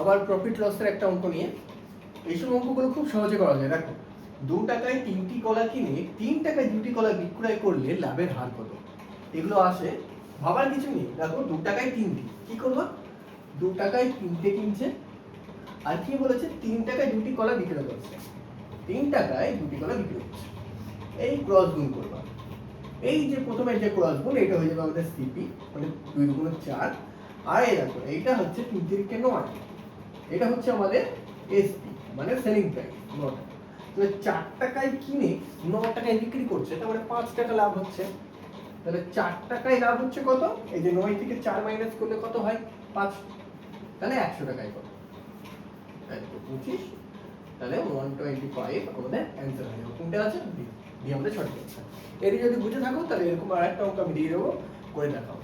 আবার প্রফিট লসের একটা অঙ্ক নিয়ে। এইসব অঙ্কগুলো খুব সহজে করা যায়। দেখো, 2 টাকায় 3টি কলা কিনে 3 টাকায় 2টি কলা বিক্রয় করলে লাভের হার কত? এগুলো আসে, ভাবার কিছু নেই। দেখো 2 টাকায় 3টি, কি করবা? 2 টাকায় 3টে কিনছে, আর কি বলেছে? 3 টাকায় 2টি কলা বিক্রয় করছে। 3 টাকায় 2টি কলা বিক্রি করছে, এই ক্রস গুণ করবা। এই যে প্রথমে যে ক্রস গুণ, এটা হয়ে যাবে আমাদের সিপি, মানে 2 গুণ 4। আর এই দেখো, এইটা হচ্ছে 3 3 9, এটা হচ্ছে আমাদের এসপি, মানে সেলিং প্রাইস 9 টাকা। তাহলে 4 টাকায় কিনে 9 টাকায় বিক্রি করছে, তার মানে 5 টাকা লাভ হচ্ছে। তাহলে 4 টাকায় লাভ হচ্ছে কত? এই যে 9 থেকে 4 মাইনাস করলে কত হয়? 5। তাহলে 100 টাকায় কত? তাই তো 25। তাহলে 125 আমাদের অ্যান্সার হয়ে যাবে। কোনটা আছে? ডি। ডি আমাদের সঠিক অ্যান্সার। এটি যদি বুঝে থাকো তাহলে এরকম আরেকটা অঙ্ক আমি দিয়ে দেবো, করে দেখাও।